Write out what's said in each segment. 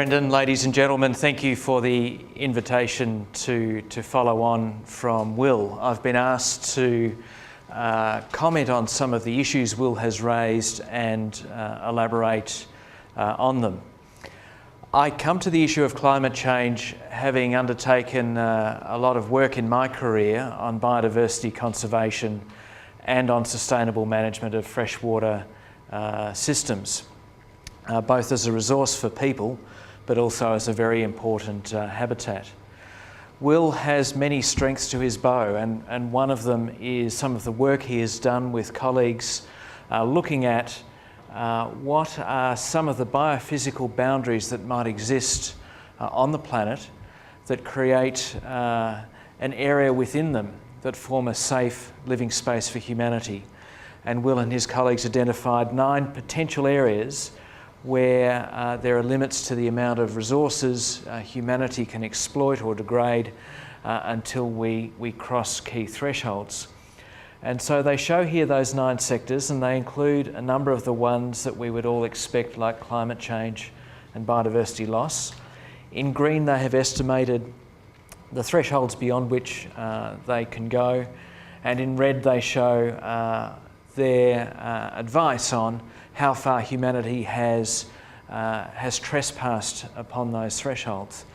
Brendan. Ladies and gentlemen, thank you for the invitation to follow on from Will. I've been asked to comment on some of the issues Will has raised and elaborate on them. I come to the issue of climate change having undertaken a lot of work in my career on biodiversity conservation and on sustainable management of freshwater systems, both as a resource for people but also as a very important habitat. Will has many strengths to his bow, and one of them is some of the work he has done with colleagues looking at what are some of the biophysical boundaries that might exist on the planet that create an area within them that form a safe living space for humanity. And Will and his colleagues identified 9 potential areas where there are limits to the amount of resources humanity can exploit or degrade until we cross key thresholds. And so they show here those 9 sectors, and they include a number of the ones that we would all expect, like climate change and biodiversity loss. In green, they have estimated the thresholds beyond which they can go, and in red they show their advice on how far humanity has trespassed upon those thresholds.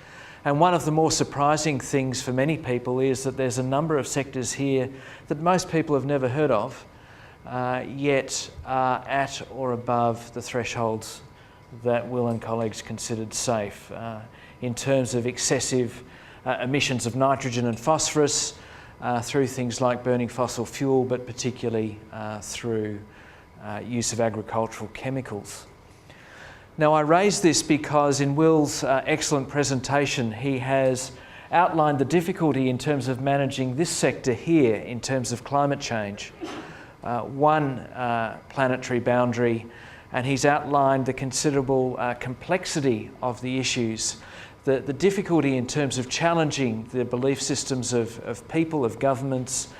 And one of the more surprising things for many people is that there's a number of sectors here that most people have never heard of, yet are at or above the thresholds that Will and colleagues considered safe in terms of excessive emissions of nitrogen and phosphorus through things like burning fossil fuel, but particularly through use of agricultural chemicals. Now, I raise this because in Will's excellent presentation, he has outlined the difficulty in terms of managing this sector here in terms of climate change, one planetary boundary, and he's outlined the considerable complexity of the issues, the difficulty in terms of challenging the belief systems of people, of governments,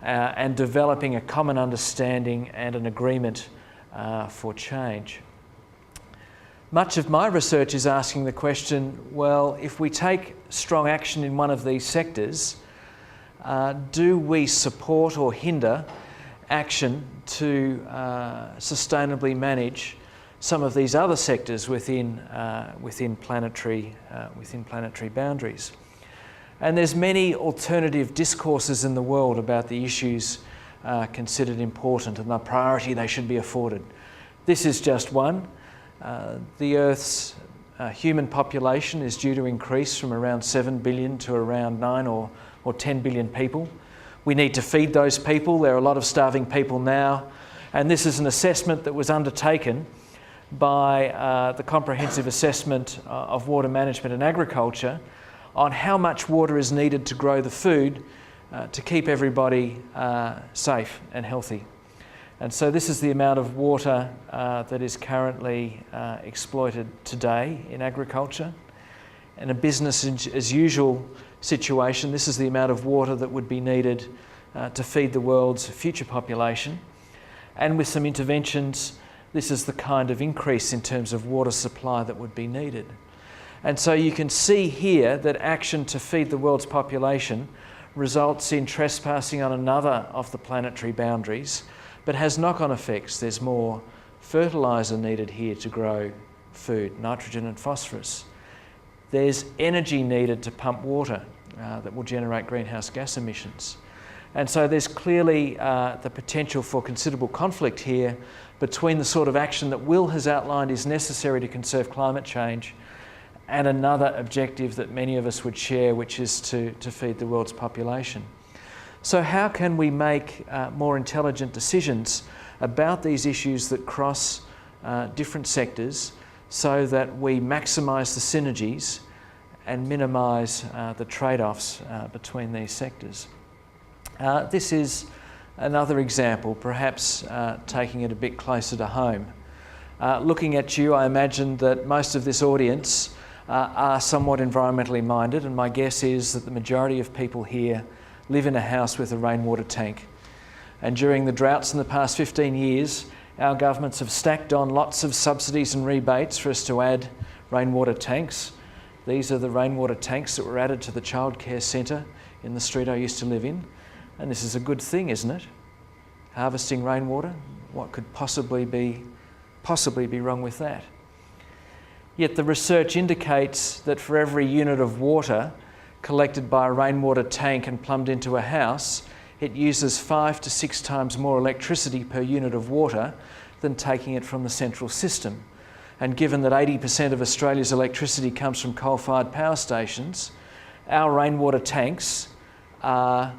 and developing a common understanding and an agreement for change. Much of my research is asking the question, well, if we take strong action in one of these sectors, do we support or hinder action to sustainably manage some of these other sectors within planetary boundaries? And there's many alternative discourses in the world about the issues considered important and the priority they should be afforded. This is just one. The Earth's human population is due to increase from around 7 billion to around 9 or 10 billion people. We need to feed those people. There are a lot of starving people now. And this is an assessment that was undertaken by the Comprehensive Assessment of Water Management and Agriculture on how much water is needed to grow the food to keep everybody safe and healthy. And so this is the amount of water that is currently exploited today in agriculture. In a business as usual situation, this is the amount of water that would be needed to feed the world's future population. And with some interventions, this is the kind of increase in terms of water supply that would be needed. And so you can see here that action to feed the world's population results in trespassing on another of the planetary boundaries, but has knock-on effects. There's more fertiliser needed here to grow food, nitrogen and phosphorus. There's energy needed to pump water that will generate greenhouse gas emissions. And so there's clearly the potential for considerable conflict here between the sort of action that Will has outlined is necessary to conserve climate change and another objective that many of us would share, which is to feed the world's population. So how can we make more intelligent decisions about these issues that cross different sectors so that we maximise the synergies and minimise the trade-offs between these sectors? This is another example, perhaps taking it a bit closer to home. Looking at you, I imagine that most of this audience are somewhat environmentally minded, and my guess is that the majority of people here live in a house with a rainwater tank. And during the droughts in the past 15 years, our governments have stacked on lots of subsidies and rebates for us to add rainwater tanks. These are the rainwater tanks that were added to the childcare centre in the street I used to live in. And this is a good thing, isn't it? Harvesting rainwater, what could possibly be wrong with that? Yet the research indicates that for every unit of water collected by a rainwater tank and plumbed into a house, it uses 5 to 6 times more electricity per unit of water than taking it from the central system. And given that 80% of Australia's electricity comes from coal-fired power stations, our rainwater tanks are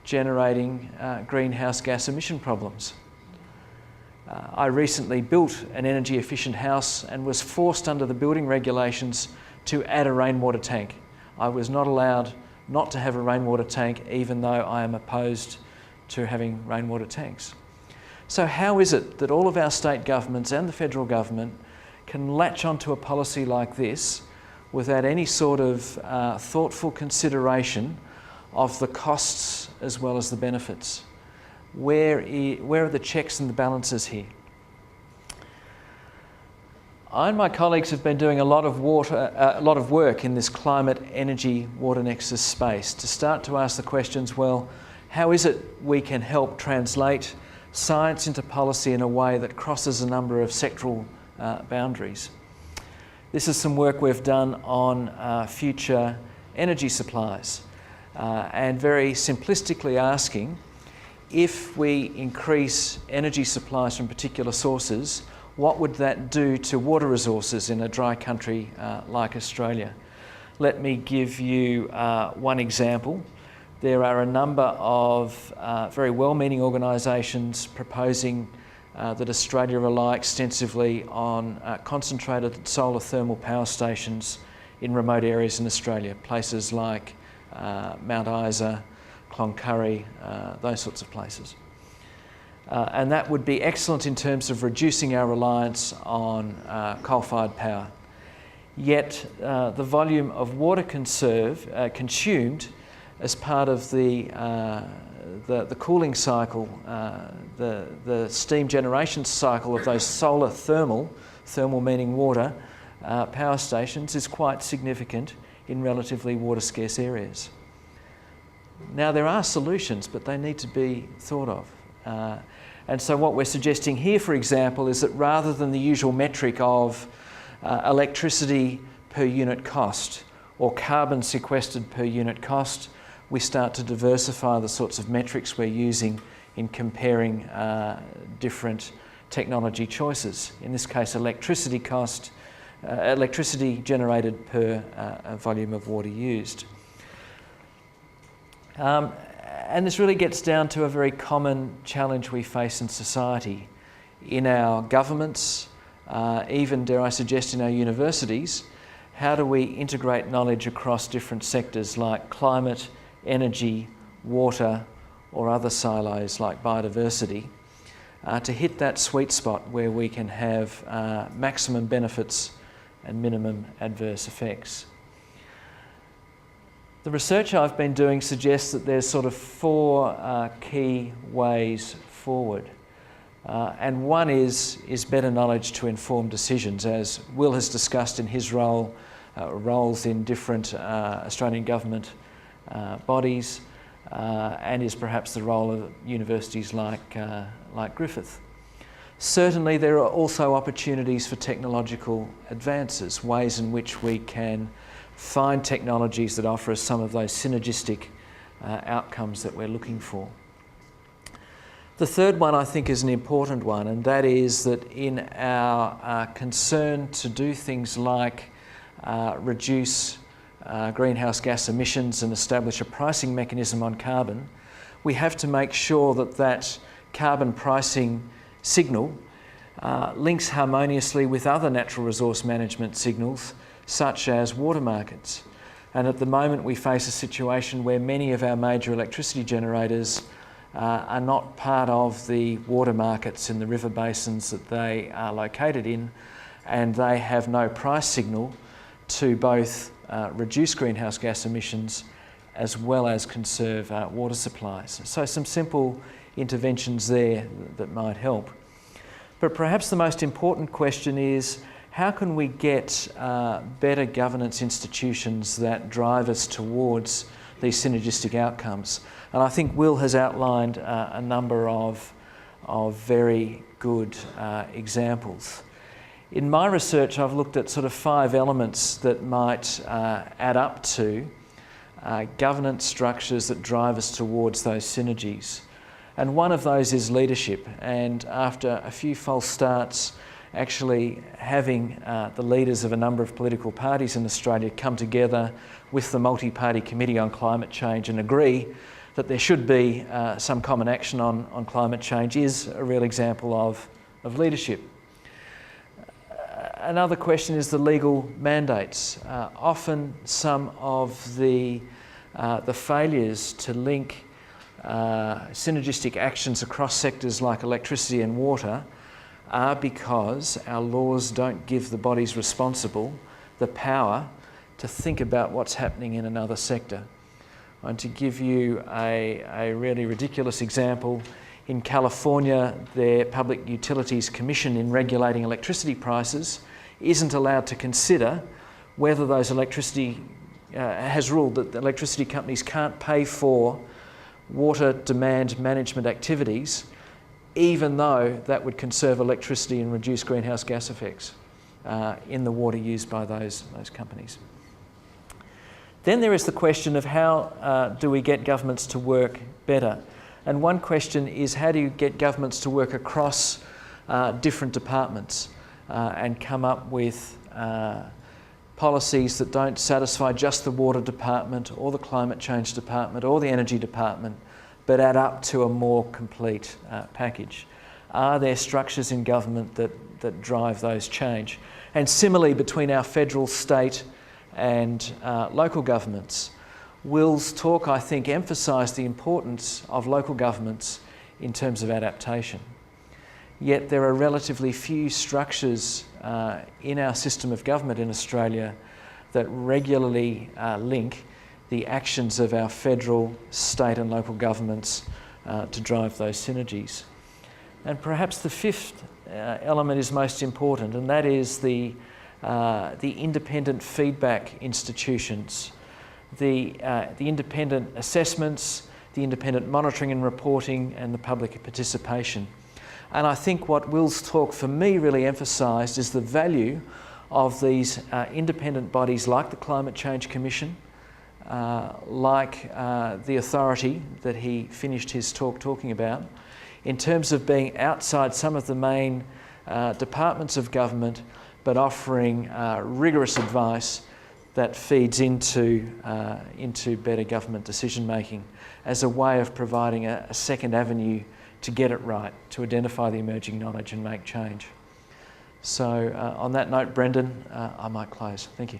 generating greenhouse gas emission problems. I recently built an energy efficient house and was forced under the building regulations to add a rainwater tank. I was not allowed not to have a rainwater tank, even though I am opposed to having rainwater tanks. So how is it that all of our state governments and the federal government can latch onto a policy like this without any sort of thoughtful consideration of the costs as well as the benefits? Where are the checks and the balances here? I and my colleagues have been doing a lot of work in this climate, energy, water nexus space to start to ask the questions, well, how is it we can help translate science into policy in a way that crosses a number of sectoral boundaries? This is some work we've done on future energy supplies and very simplistically asking, if we increase energy supplies from particular sources, what would that do to water resources in a dry country like Australia? Let me give you one example. There are a number of very well-meaning organisations proposing that Australia rely extensively on concentrated solar thermal power stations in remote areas in Australia, places like Mount Isa, Cloncurry, those sorts of places. And that would be excellent in terms of reducing our reliance on coal-fired power. Yet the volume of water consumed as part of the cooling cycle, the steam generation cycle of those solar thermal meaning water, power stations is quite significant in relatively water-scarce areas. Now, there are solutions, but they need to be thought of. And so what we're suggesting here, for example, is that rather than the usual metric of electricity per unit cost or carbon sequestered per unit cost, we start to diversify the sorts of metrics we're using in comparing different technology choices. In this case, electricity cost, electricity generated per volume of water used. And this really gets down to a very common challenge we face in society, in our governments, even, dare I suggest, in our universities. How do we integrate knowledge across different sectors like climate, energy, water, or other silos like biodiversity, to hit that sweet spot where we can have maximum benefits and minimum adverse effects? The research I've been doing suggests that there's sort of 4 key ways forward. And one is better knowledge to inform decisions, as Will has discussed in his roles in different Australian government bodies, and is perhaps the role of universities like Griffith. Certainly there are also opportunities for technological advances, ways in which we can find technologies that offer us some of those synergistic outcomes that we're looking for. The third one I think is an important one, and that is that in our concern to do things like reduce greenhouse gas emissions and establish a pricing mechanism on carbon, we have to make sure that that carbon pricing signal links harmoniously with other natural resource management signals, such as water markets. And at the moment we face a situation where many of our major electricity generators are not part of the water markets in the river basins that they are located in, and they have no price signal to both reduce greenhouse gas emissions as well as conserve water supplies. So some simple interventions there that might help. But perhaps the most important question is, how can we get better governance institutions that drive us towards these synergistic outcomes? And I think Will has outlined a number of very good examples. In my research, I've looked at sort of 5 elements that might add up to governance structures that drive us towards those synergies. And one of those is leadership. And after a few false starts, actually having the leaders of a number of political parties in Australia come together with the Multi-Party Committee on Climate Change and agree that there should be some common action on climate change is a real example of leadership. Another question is the legal mandates. Often some of the failures to link synergistic actions across sectors like electricity and water are because our laws don't give the bodies responsible the power to think about what's happening in another sector. And to give you a really ridiculous example, in California, their Public Utilities Commission in regulating electricity prices isn't allowed to consider whether those has ruled that the electricity companies can't pay for water demand management activities, even though that would conserve electricity and reduce greenhouse gas effects in the water used by those companies. Then there is the question of how do we get governments to work better? And one question is, how do you get governments to work across different departments and come up with policies that don't satisfy just the water department or the climate change department or the energy department, but add up to a more complete package? Are there structures in government that drive those change? And similarly, between our federal, state and local governments, Will's talk, I think, emphasised the importance of local governments in terms of adaptation. Yet there are relatively few structures in our system of government in Australia that regularly link the actions of our federal, state and local governments to drive those synergies. And perhaps the 5th element is most important, and that is the independent feedback institutions, the independent assessments, the independent monitoring and reporting, and the public participation. And I think what Will's talk for me really emphasised is the value of these independent bodies like the Climate Change Commission, like the authority that he finished his talk talking about, in terms of being outside some of the main departments of government, but offering rigorous advice that feeds into better government decision making as a way of providing a second avenue to get it right, to identify the emerging knowledge and make change. So on that note, Brendan, I might close. Thank you.